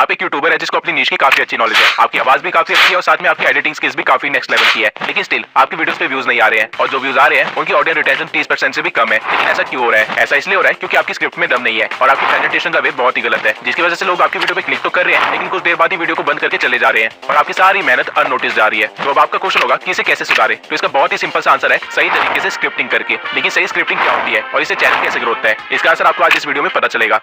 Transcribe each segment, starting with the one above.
आप एक यूट्यूबर है जिसको अपनी नीश की काफी अच्छी नॉलेज है, आपकी आवाज भी काफी अच्छी है और साथ में आपकी एडिटिंग स्किल्स भी काफी नेक्स्ट लेवल की है, लेकिन स्टिल आपकी वीडियोस पे व्यूज नहीं आ रहे हैं और जो व्यूज आ रहे हैं उनकी ऑडियंस रिटेंशन 30% से भी कम है। लेकिन ऐसा क्यों हो रहा है? ऐसा इसलिए हो रहा है क्योंकि आपकी स्क्रिप्ट में दम नहीं है और आपकी प्रेजेंटेशन का वे बहुत ही गलत है, जिसकी वजह से लोग आपकी वीडियो पे क्लिक तो कर रहे हैं लेकिन कुछ देर बाद ही वीडियो को बंद करके चले जा रहे हैं और आपकी सारी मेहनत अननोटिस जा रही है। तो अब आपका क्वेश्चन होगा कि इसे कैसे सुधारें? तो इसका बहुत ही सिंपल सा आंसर है, सही तरीके से स्क्रिप्टिंग करके। लेकिन सही स्क्रिप्टिंग क्या होती है और इससे चैनल कैसे ग्रो होता है, इसका आंसर आपको आज इस वीडियो में पता चलेगा।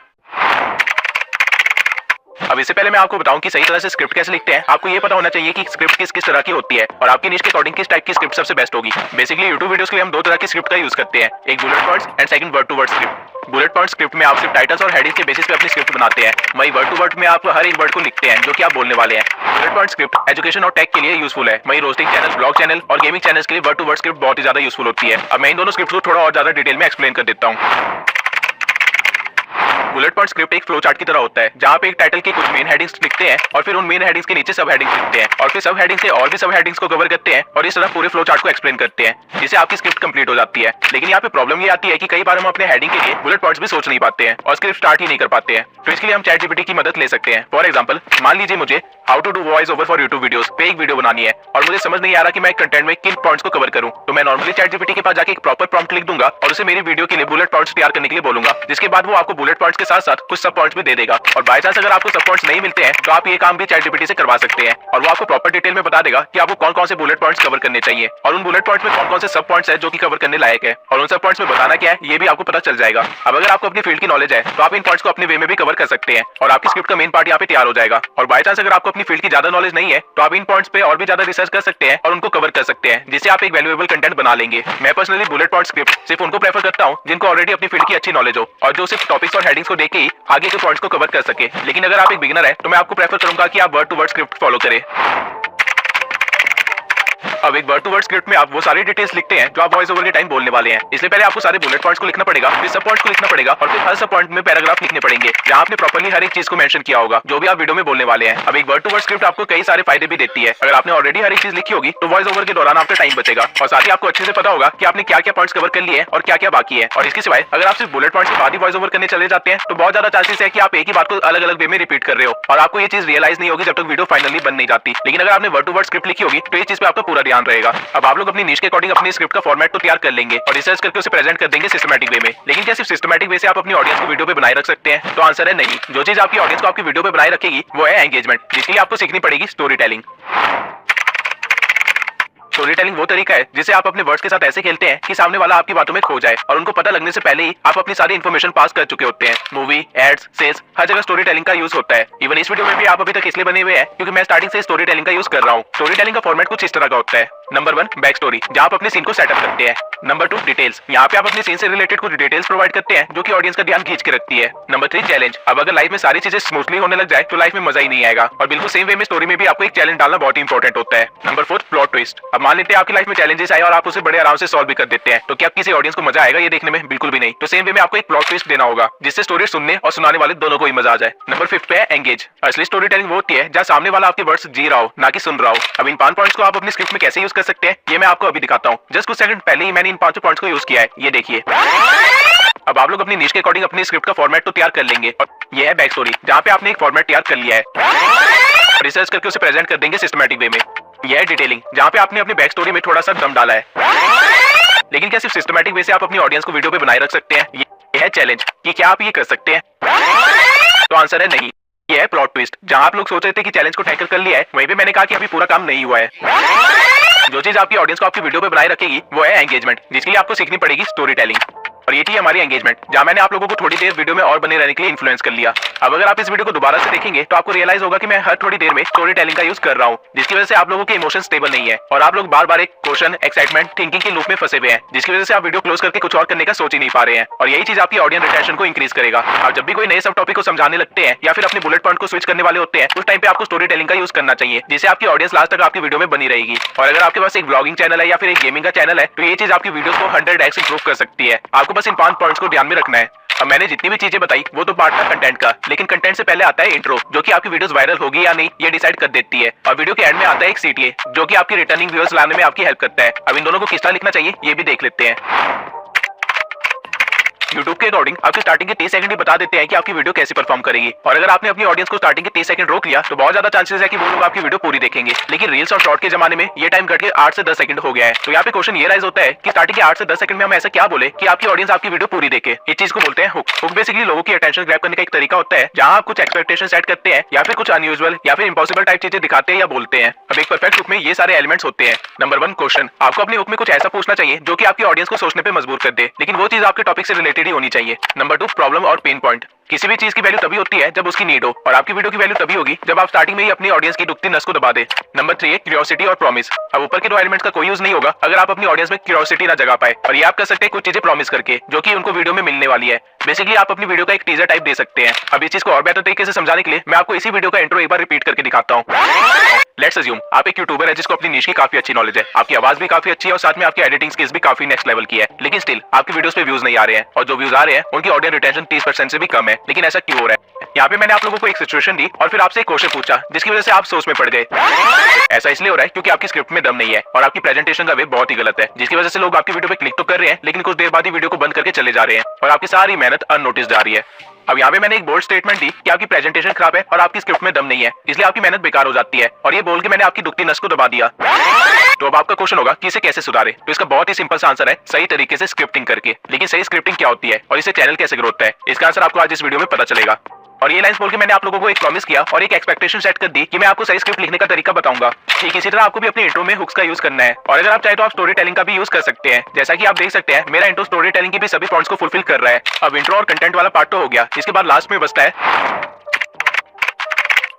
अब इससे पहले मैं आपको बताऊं कि सही तरह से स्क्रिप्ट कैसे लिखते हैं। आपको ये पता होना चाहिए कि स्क्रिप्ट किस किस तरह की होती है और आपकी नीश के अकॉर्डिंग किस टाइप की स्क्रिप्ट सबसे बेस्ट होगी। बेसिकली यूट्यूब वीडियोस के लिए हम दो तरह की स्क्रिप्ट का यूज करते हैं, एक bullet points and second word to word script. Bullet point script में आप सिर्फ टाइटल्स और हेडिंग्स के बेसिस पे अपनी स्क्रिप्ट बनाते हैं, वहीं वर्ड टू वर्ड में आप हर एक वर्ड को लिखते हैं जो कि आप बोलने वाले हैं। बुलेट पॉइंट स्क्रिप्ट एजुकेशन और टेक के लिए यूजफुल है, वहीं रोस्टिंग चैनल, ब्लॉग चैनल और गेमिंग चैनल्स के लिए वर्ड टू वर्ड स्क्रिप्ट बहुत ही ज्यादा यूजफुल होती है। अब मैं इन दोनों स्क्रिप्ट को थोड़ा और ज्यादा डिटेल में एक्सप्लेन कर देता हूँ। बुलेट पॉइंट स्क्रिप्ट एक फ्लो चार्ट की तरह होता है, जहां पे एक टाइटल के कुछ मेन हेडिंग्स लिखते हैं और फिर उन मेन हेडिंग्स के नीचे सब हेडिंग्स लिखते हैं और फिर सब हेडिंग्स से और भी सब हेडिंग्स को कवर करते हैं और इस तरह पूरे फ्लो चार्ट को एक्सप्लेन करते हैं, जिससे आपकी स्क्रिप्ट कंप्लीट हो जाती है। लेकिन यहाँ पे प्रॉब्लम ये आती है कि कई बार हम अपने हेडिंग के लिए बुलेट पॉइंट्स भी सोच नहीं पाते हैं और स्क्रिप्ट स्टार्ट ही नहीं कर पाते हैं। तो इसके लिए हम चैट जीपीटी की मदद ले सकते हैं। फॉर एग्जाम्पल, मान लीजिए मुझे how to do voice over for YouTube videos पे एक वीडियो बनानी है और मुझे समझ नहीं आ रहा कि मैं कंटेंट में किन पॉइंट्स को कवर करूं, तो मैं नॉर्मली चैट जीपीटी के पास जाके एक प्रॉपर प्रॉम्प्ट लिख दूंगा और उसे मेरी वीडियो के लिए बुलेट पॉइंट्स तैयार करने के लिए बोलूंगा, जिसके बाद वो आपको बुलेट पॉइंट्स के साथ साथ कुछ सब पॉइंट्स भी दे देगा। और बाय चांस अगर आपको सब पॉइंट्स नहीं मिलते हैं तो आप ये काम भी चैट जीपीटी से करवा सकते हैं और वो आपको प्रॉपर डिटेल में बता देगा कि आपको कौन कौन से बुलेट पॉइंट्स कवर करने चाहिए और उन बुलेट पॉइंट्स में कौन कौन से सब पॉइंट्स है जो कि कवर करने लायक है और उन सब पॉइंट्स में बताना क्या है ये भी आपको पता चल जाएगा। अब अगर आपको अपनी फील्ड की नॉलेज है तो आप इन पॉइंट्स को अपने वे में भी कवर कर सकते हैं और आपकी स्क्रिप्ट का मेन पार्ट यहाँ पे तैयार हो जाएगा। और बाय चांस अगर आपको अपनी फील्ड की ज्यादा नॉलेज नहीं है तो आप इन पॉइंट्स पे और भी ज्यादा रिसर्च कर सकते हैं और उनको कवर कर सकते हैं, जिससे आप एक वैल्यूएबल कंटेंट बना लेंगे। मैं पर्सनली बुलेट पॉइंट स्क्रिप्ट सिर्फ उनको प्रेफर करता हूँ जिनको ऑलरेडी अपनी फील्ड की अच्छी नॉलेज हो और जो सिर्फ टॉपिक्स और हेडिंग्स को देख के ही आगे के पॉइंट्स को कवर कर सके। लेकिन अगर आप एक बिगिनर है तो मैं आपको प्रेफर करूंगा कि आप word to word script follow करें। अब एक वर्ड टू वर्ड स्क्रिप्ट में आप वो सारी डिटेल्स लिखते हैं जो आप वॉइस ओवर के टाइम बोलने वाले हैं। इसलिए पहले आपको सारे बुलेट पॉइंट्स को लिखना पड़ेगा, फिर सब पॉइंट्स को लिखना पड़ेगा और फिर हर सब पॉइंट में पैराग्राफ लिखने पड़ेंगे जहां आपने प्रॉपर्ली हर एक चीज को मेंशन किया होगा जो भी आप वीडियो में बोलने वाले हैं। अब एक वर्ड टू वर्ड स्क्रिप्ट आपको कई सारे फायदे भी देती है। अगर आपने ऑलरेडी हर एक चीज लिखी होगी तो वॉइस ओवर के दौरान आपका टाइम बचेगा और साथ ही आपको अच्छे से पता होगा कि आपने क्या क्या पॉइंट्स कवर कर लिए और क्या क्या बाकी है। और इसके सिवाय अगर आप सिर्फ बुलेट पॉइंट्स के बाद ही वॉइस ओवर करने चले जाते हैं तो बहुत ज्यादा चांसेस है कि आप एक ही बात को अलग अलग वे में रिपीट कर रहे हो और आपको ये चीज रियलाइज नहीं होगी जब तक वीडियो फाइनली बन नहीं जाती। लेकिन अगर आपने वर्ड टू वर्ड स्क्रिप्ट लिखी होगी तो इस चीज पे आपका पूरा ध्यान रहेगा। अब आप लोग अपनी नीश के अकॉर्डिंग अपनी स्क्रिप्ट का फॉर्मेट तो तैयार कर लेंगे और रिसर्च करके उसे प्रेजेंट कर देंगे सिस्टमैटिक वे में। लेकिन क्या सिर्फ सिस्टमैटिक वे से आप अपनी ऑडियंस को वीडियो पे बनाए रख सकते हैं? तो आंसर है नहीं। जो चीज आपकी ऑडियंस को आपकी वीडियो पे बनाए रखेगी वो है एंगेजमेंट, जिसके लिए आपको सीखनी पड़ेगी स्टोरी टेलिंग। स्टोरी टेलिंग वो तरीका है जिसे आप अपने वर्ड्स के साथ ऐसे खेलते हैं कि सामने वाला आपकी बातों में खो जाए और उनको पता लगने से पहले ही आप अपनी सारी इन्फॉर्मेशन पास कर चुके होते हैं। मूवी, एड्स, सेल्स, हर जगह स्टोरी टेलिंग का यूज होता है। इवन इस वीडियो में भी आप अभी तक इसलिए बने हुए हैं क्योंकि मैं स्टार्टिंग से स्टोरी टेलिंग का यूज कर रहा हूँ। स्टोरी टेलिंग का फॉर्मेट कुछ इस तरह का होता है। नंबर 1 बैक स्टोरी, जहां आप अपने सीन को सेटअप करते हैं। नंबर 2 डिटेल्स, यहाँ पे आप अपने सीन से रिलेटेड कुछ डिटेल्स प्रोवाइड करते हैं जो कि ऑडियंस का ध्यान खींच के रखती है। नंबर 3 चैलेंज, अब अगर लाइफ में सारी चीजें स्मूथली होने लग जाए तो लाइफ में मजा ही नहीं आएगा और बिल्कुल सेम वे में स्टोरी में भी आपको एक चैलेंज डालना बहुत ही इंपॉर्टेंट होता है। नंबर 4 प्लॉट ट्विस्ट, अब मान लेते हैं आपकी लाइफ में चैलेंजेस आए और आप उसे बड़े आराम से सॉल्व भी कर देते हैं, तो क्या किसी ऑडियंस को मजा आएगा ये देखने में? बिल्कुल भी नहीं। तो सेम वे में आपको एक प्लॉट ट्विस्ट देना होगा जिससे स्टोरी सुनने और सुनाने वाले दोनों को ही मजा आ जाए। नंबर 5 पे एंगेज, असली स्टोरी टेलिंग वो होती है जहां सामने वाला आपके वर्ड्स जी रहा हो ना कि सुन रहा हो। अब इन 5 पॉइंट्स को आप अपनी स्क्रिप्ट में कैसे यूज कर सकते हैं ये मैं आपको अभी दिखाता हूँ। जस्ट कुछ सेकंड पहले ही मैंने इन 5 पॉइंट्स को यूज किया है, ये देखिए। अब आप लोग अपनी नीश के अकॉर्डिंग अपनी स्क्रिप्ट का फॉर्मेट तो तैयार कर लेंगे और ये है बैक स्टोरी, जहाँ पे आपने एक फॉर्मेट तैयार कर लिया है। रिसर्च करके उसे प्रेजेंट कर देंगे सिस्टमैटिक वे में। यह है डिटेलिंग, जहाँ पे आपने अपनी बैक स्टोरी में थोड़ा सा दम डाला है। लेकिन क्या सिर्फ सिस्टमैटिक वे से आप अपनी ऑडियंस को वीडियो पे बनाए रख सकते हैं? ये है चैलेंज कि क्या आप ये कर सकते हैं? तो आंसर है नहीं। ये है प्लॉट ट्विस्ट, जहाँ आप लोग सोच रहे थे कि चैलेंज को टैकल कर लिया है, वहीं पे मैंने कहा कि अभी पूरा काम नहीं हुआ है। जो चीज आपकी ऑडियंस को आपकी वीडियो पे बनाए रखेगी वो है एंगेजमेंट, जिसके लिए आपको सीखनी पड़ेगी स्टोरी टेलिंग। और ये थी हमारी एंगेजमेंट, जहाँ मैंने आप लोगों को थोड़ी देर वीडियो में और बने रहने के लिए इन्फ्लुएंस कर लिया। अब अगर आप इस वीडियो को दोबारा से देखेंगे तो आपको रियलाइज होगा कि मैं हर थोड़ी देर में स्टोरी टेलिंग का यूज कर रहा हूँ, जिसकी वजह से आप लोगों के इमोशन स्टेबल नहीं है और आप लोग बार बार एक क्वेश्चन, एक्साइटमेंट, थिंकिंग के लूप में फंसे हुए हैं, जिसकी वजह से आप वीडियो क्लोज करके कुछ और करने का सोच ही नहीं पा रहे हैं। और यही चीज आपकी ऑडियंस रिटेंशन को इंक्रीज करेगा। आप जब भी कोई नए सब टॉपिक को समझाने लगते हैं या फिर अपने बुलेट पॉइंट को स्विच करने वाले होते हैं, उस टाइम पे आपको स्टोरी टेलिंग का यूज करना चाहिए, जिससे आपकी ऑडियंस लास्ट तक आपकी वीडियो में बनी रहेगी। और अगर आपके पास एक ब्लॉगिंग चैनल है या फिर एक गेमिंग का चैनल है तो ये चीज आपकी वीडियो को 100x इंप्रूव कर सकती है। आपको बस इन 5 पॉइंट्स को ध्यान में रखना है। अब मैंने जितनी भी चीजें बताई वो तो पार्ट था कंटेंट का, लेकिन कंटेंट से पहले आता है इंट्रो, जो कि आपकी वीडियोस वायरल होगी या नहीं ये डिसाइड कर देती है। और वीडियो के एंड में आता है एक सीटीए, जो कि आपकी रिटर्निंग व्यूअर्स लाने में आपकी हेल्प करता है। अब इन दोनों को किस तरह लिखना चाहिए ये भी देख लेते हैं। यूट्यूब के अकॉर्डिंग आपकी स्टार्टिंग के 30 सेकंड ही बता देते हैं कि आपकी वीडियो कैसी परफॉर्म करेगी, और अगर आपने अपनी ऑडियंस को स्टार्टिंग के 30 सेकंड रोक लिया तो बहुत ज्यादा चांसेस है कि वो लोग आपकी वीडियो पूरी देखेंगे। लेकिन रील्स और शॉर्ट के जमाने में ये टाइम घट के 8 से 10 सेकंड हो गया है। तो यहाँ पे क्वेश्चन ये राइज होता है कि स्टार्टिंग के 8 से 10 सेकंड में हम ऐसा क्या बोले कि आपकी ऑडियंस आपकी वीडियो पूरी देखे। इस चीज को बोलते हैं हुक। हुक बेसिकली लोगों की अटेंशन ग्रैब करने का एक तरीका होता है जहां आप कुछ एक्सपेक्टेशन सेट करते हैं या फिर कुछ अनयूजुअल या फिर इम्पॉसिबल टाइप चीजें दिखाते हैं या बोलते हैं। अब एक परफेक्ट हुक में ये सारे एलिमेंट्स होते हैं। नंबर 1 क्वेश्चन, आपको अपनी हुक में कुछ ऐसा पूछना चाहिए जो कि आपकी ऑडियंस को सोचने पे मजबूर कर दे, लेकिन वो चीज आपके टॉपिक से रिलेटेड ही होनी चाहिए। नंबर 2 प्रॉब्लम और पेन पॉइंट। किसी भी चीज की वैल्यू तभी होती है जब उसकी नीड हो, और आपकी वीडियो की वैल्यू तभी होगी जब आप स्टार्टिंग में ही अपनी ऑडियंस की दुखती नस को दबा दे। नंबर 3 है क्यूरियोसिटी और प्रॉमिस। अब ऊपर के 2 एलिमेंट्स का कोई यूज नहीं होगा अगर आप अपनी ऑडियंस में क्यूरियोसिटी ना जगा पाए, और ये आप कर सकते हैं कुछ चीजें प्रॉमिस करके जो कि उनको वीडियो में मिलने वाली है। बेसिकली आप अपनी वीडियो का एक टीजर टाइप दे सकते हैं। अब इस चीज को और बेहतर तरीके से समझाने के लिए मैं आपको इसी वीडियो का इंट्रो एक बार रिपीट करके दिखाता हूँ। लेट्स अज्यूम आप एक यूट्यूबर है जिसको अपनी नीश की काफी अच्छी नॉलेज है, आपकी आवाज भी काफी अच्छी है और साथ में आपकी एडिटिंग स्किल्स भी काफी नेक्स्ट लेवल की है, लेकिन स्टिल आपकी वीडियोस पे व्यूज नहीं आ रहे हैं, और जो व्यूज आ रहे हैं उनकी ऑडियंस रिटेंशन 30% से भी कम है। लेकिन ऐसा क्यों हो रहा है? यहाँ पे मैंने आप लोगों को एक सिचुएशन दी और फिर आपसे एक क्वेश्चन पूछा जिसकी वजह से आप सोच में पड़ गए। ऐसा इसलिए हो रहा है क्योंकि आपकी स्क्रिप्ट में दम नहीं है और आपकी प्रेजेंटेशन का वे बहुत ही गलत है, जिसकी वजह से लोग आपकी वीडियो पे क्लिक तो कर रहे हैं लेकिन कुछ देर बाद ही वीडियो को बंद करके चले जा रहे हैं और आपकी सारी मेहनत अननोटिस जा रही है। अब यहाँ पे मैंने एक बोल्ड स्टेटमेंट दी कि आपकी प्रेजेंटेशन खराब है और आपकी स्क्रिप्ट में दम नहीं है, इसलिए आपकी मेहनत बेकार हो जाती है, और ये बोल के मैंने आपकी दुखती नस को दबा दिया। तो अब आपका क्वेश्चन होगा कि इसे कैसे सुधारे, तो इसका बहुत ही सिंपल सा आंसर है सही तरीके से स्क्रिप्टिंग करके। लेकिन सही स्क्रिप्टिंग क्या होती है और इससे चैनल कैसे ग्रो होता है, इसका आंसर आपको आज इस वीडियो में पता चलेगा। और ये लाइंस बोल के मैंने आप लोगों को एक प्रॉमिस किया और एक एक्सपेक्टेशन सेट कर दी कि मैं आपको सही स्क्रिप्ट लिखने का तरीका बताऊंगा। ठीक इसी तरह आपको भी अपने इंट्रो में हुक्स का यूज करना है, और अगर आप चाहे तो आप स्टोरी टेलिंग का भी यूज कर सकते हैं। जैसा कि आप देख सकते हैं मेरा इंट्रो स्टोरी टेलिंग की भी सभी पॉइंट्स को फुलफिल कर रहा है। अब इंट्रो और कंटेंट वाला पार्ट तो हो गया, इसके बाद लास्ट में बचता है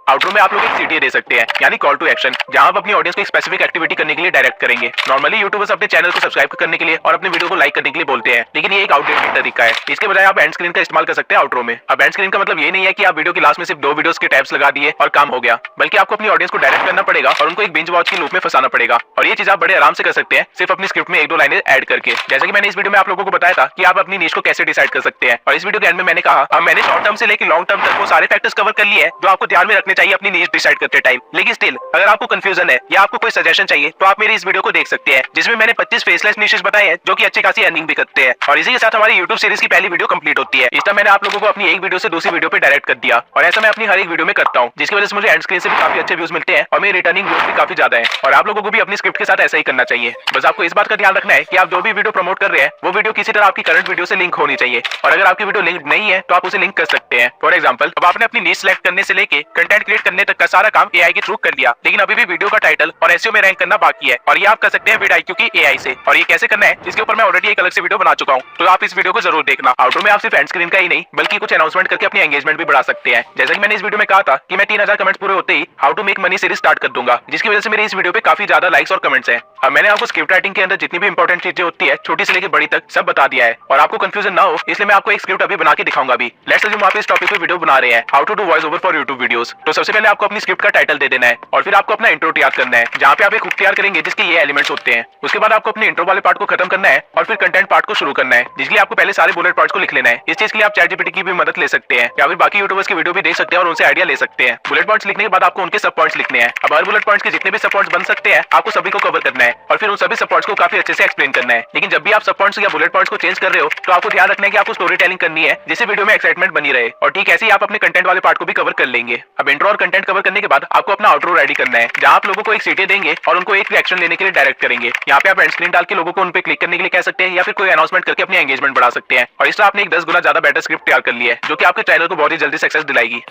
आउटरो में आप लोग एक सीटी दे सकते हैं, यानी कॉल टू एक्शन, जहां आप अपनी ऑडियंस को एक स्पेसिफिक एक्टिविटी करने के लिए डायरेक्ट करेंगे। नॉर्मली यूट्यूबर्स अपने चैनल को सब्सक्राइब करने के लिए और अपने वीडियो को लाइक करने के लिए बोलते हैं, लेकिन ये एक आउटडेटेड तरीका है। इसके बजाय आप एंड स्क्रीन का इस्तेमाल कर सकते हैं आउटरो में। अब एंड स्क्रीन का मतलब ये नहीं है कि आप वीडियो के लास्ट में सिर्फ 2 वीडियोस के टैब्स लगा दिए और काम हो गया, बल्कि आपको अपनी ऑडियंस को डायरेक्ट करना पड़ेगा और उनको एक बिंज वॉच की लूप में फंसाना पड़ेगा। और ये चीज आप बड़े आराम से कर सकते हैं सिर्फ अपनी स्क्रिप्ट में 1-2 लाइनें ऐड करके। जैसे कि मैंने इस वीडियो में आप लोगों को बताया था कि आप अपनी नीश को कैसे डिसाइड कर सकते हैं, और इस वीडियो के एंड में मैंने कहा अब मैंने शॉर्ट टर्म से लेकर लॉन्ग टर्म तक वो सारे फैक्टर्स कवर कर लिए हैं जो आपको ध्यान में रखने चाहिए अपनी नीश डिसाइड करते टाइम। लेकिन स्टिल अगर आपको कंफ्यूजन है या आपको कोई सजेशन चाहिए तो आप मेरी इस वीडियो को देख सकते हैं, जिसमें मैंने 25 फेसलेस निशेस बताए हैं जो कि अच्छी खासी अर्निंग भी करते हैं। और इसी के साथ हमारी YouTube सीरीज की पहली वीडियो कंप्लीट होती है। इस तरह मैंने आप लोगों को अपनी एक वीडियो से दूसरी वीडियो पे डायरेक्ट कर दिया, और ऐसा मैं अपनी हर एक वीडियो में करता हूँ, जिसकी वजह से मुझे एंड स्क्रीन से भी काफी अच्छे व्यूज मिलते हैं और मेरी रिटर्निंग व्यूज भी काफी ज्यादा है। और आप लोगों को भी अपनी स्क्रिप्ट के साथ ऐसा ही करना चाहिए। बस आपको इस बात का ध्यान रखना है कि आप जो भी वीडियो प्रमोट कर रहे हैं वो वीडियो किसी तरह आपकी करंट वीडियो से लिंक होनी चाहिए, और अगर आपकी वीडियो लिंक नहीं है तो आप उसे लिंक कर सकते हैं। फॉर एग्जाम्पल अब आपने अपनी नीश सेलेक्ट करने से लेके कंटेंट क्रिएट करने तक का सारा काम AI के थ्रू कर लिया, लेकिन अभी भी वीडियो का टाइटल और एसईओ में रैंक करना बाकी है, और ये आप कर सकते हैं vidIQ की AI से। और ये कैसे करना है इसके ऊपर मैं ऑलरेडी एक अलग से वीडियो बना चुका हूँ, तो आप इस वीडियो को जरूर देखना। आउटरो में आप सिर्फ एंड स्क्रीन का ही नहीं बल्कि कुछ अनाउंसमेंट करके अपनी एंगेजमेंट भी बढ़ा सकते हैं। जैसा कि मैंने इस वीडियो में कहा था कि मैं 3000 कमेंट्स पूरे होते ही how to make money series start कर दूंगा, जिसकी वजह से मेरी इस वीडियो पे काफी ज्यादा लाइक्स और कमेंट्स हैं। अब मैंने आपको स्क्रिप्ट राइटिंग के अंदर जितनी भी इंपॉर्टेंट चीजें होती है छोटी से लेकर बड़ी तक सब बता दिया है, और आपको कंफ्यूजन ना हो इसलिए मैं आपको एक स्क्रिप्ट अभी बना के दिखाऊंगा भी। लेट्स अज्यूम आप इस टॉपिक पे वीडियो बना रहे हैं how to do voice over for YouTube videos. तो सबसे पहले आपको अपनी स्क्रिप्ट का टाइटल दे देना है और फिर आपको अपना इंट्रो तैयार करना है, जहाँ पे आप एक हुक तैयार करेंगे जिसके ये एलिमेंट्स होते हैं। उसके बाद आपको अपने इंट्रो वाले पार्ट को खत्म करना है और फिर कंटेंट पार्ट को शुरू करना है, जिसके लिए आपको पहले सारे बुलेट पॉइंट्स को लिख लेना है। इस चीज के लिए आप ChatGPT की भी मदद ले सकते हैं या फिर बाकी यूट्यूबर्स की वीडियो भी देख सकते हैं और उनसे आइडिया ले सकते हैं। बुलेट पॉइंट्स लिखने के बाद आपको उनके सब पॉइंट्स लिखने हैं। अब हर बुलेट पॉइंट्स के जितने भी सब पॉइंट्स बन सकते हैं आपको सभी को कवर करना है और फिर उन सभी सब पॉइंट्स को काफी अच्छे से एक्सप्लेन करना है। लेकिन जब भी आप सब पॉइंट्स या बुलेट पॉइंट्स को चेंज कर रहे हो तो आपको ध्यान रखना है कि आपको स्टोरी टेलिंग करनी है जिससे वीडियो में एक्साइटमेंट बनी रहे, और ठीक ऐसे ही आप अपने कंटेंट वाले पार्ट को भी कवर कर लेंगे। अब इंट्रो और कंटेंट कवर करने के बाद आपको अपना आउटरो रेडी करना है, जहां आप लोगों को एक सीटी देंगे और उनको एक रिएक्शन लेने के लिए डायरेक्ट करेंगे। यहाँ पे आप एंड स्क्रीन डाल के लोगों को उन पे क्लिक करने के लिए कह सकते हैं या फिर कोई अनाउंसमेंट करके अपनी एंगेजमेंट बढ़ा सकते हैं, और इस तरह आपने एक 10 गुना ज्यादा बेटर स्क्रिप्ट तैयार कर ली है जो कि आपके चैनल को बहुत ही जल्दी सक्सेस दिलाएगी।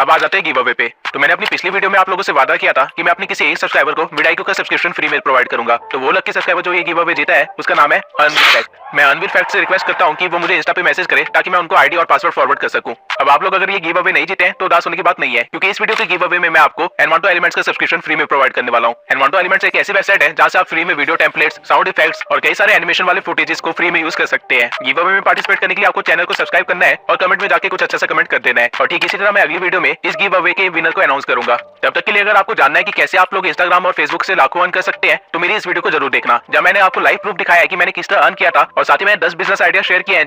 अब आ जाते हैं गिव अवे पे। तो मैंने अपनी पिछली वीडियो में आप लोगों से वादा किया था कि मैं अपने किसी एक सब्सक्राइबर को vidIQ का सब्सक्रिप्शन फ्री में प्रोवाइड करूंगा। तो वो लकी सब्सक्राइबर जो ये गिव अवे जीता है उसका नाम है अनविल फैक्ट। मैं अनविल फैक्ट से रिक्वेस्ट करता हूं कि वो मुझे इंस्टा पे मैसेज करे ताकि मैं उनको आईडी और पासवर्ड फॉरवर्ड कर सकूं। अब आप लोग अगर ये गिव अवे नहीं जीते तो उदास होने की बात नहीं है, क्योंकि इस वीडियो के गिव अवे में मैं आपको एनवांटो एलिमेंट्स का सब्सक्रिप्शन फ्री में प्रोवाइड करने वाला हूं। एनवांटो एलिमेंट्स एक ऐसी वेबसाइट है जहां से आप फ्री में वीडियो टेम्पलेट्स, साउंड इफेक्ट्स और कई सारे एनिमेशन वाले फुटेजेस को फ्री में यूज कर सकते हैं। गिव अवे में पार्टिसिपेट करने के लिए आपको चैनल को सब्सक्राइब करना है और कमेंट में जाके कुछ अच्छा सा कमेंट कर देना है, और ठीक इसी तरह मैं अगली वीडियो में इस गिव अवे के विनर को अनाउंस करूंगा। तब तक के लिए अगर आपको जानना है कि कैसे आप लोग इंस्टाग्राम और फेसबुक से लाखों अर्न कर सकते हैं तो मेरी इस वीडियो को जरूर देखना, जब मैंने आपको लाइव प्रूफ दिखाया है कि मैंने किस तरह अर्न किया था, और साथ ही मैंने 10 बिजनेस आइडिया शेयर किए हैं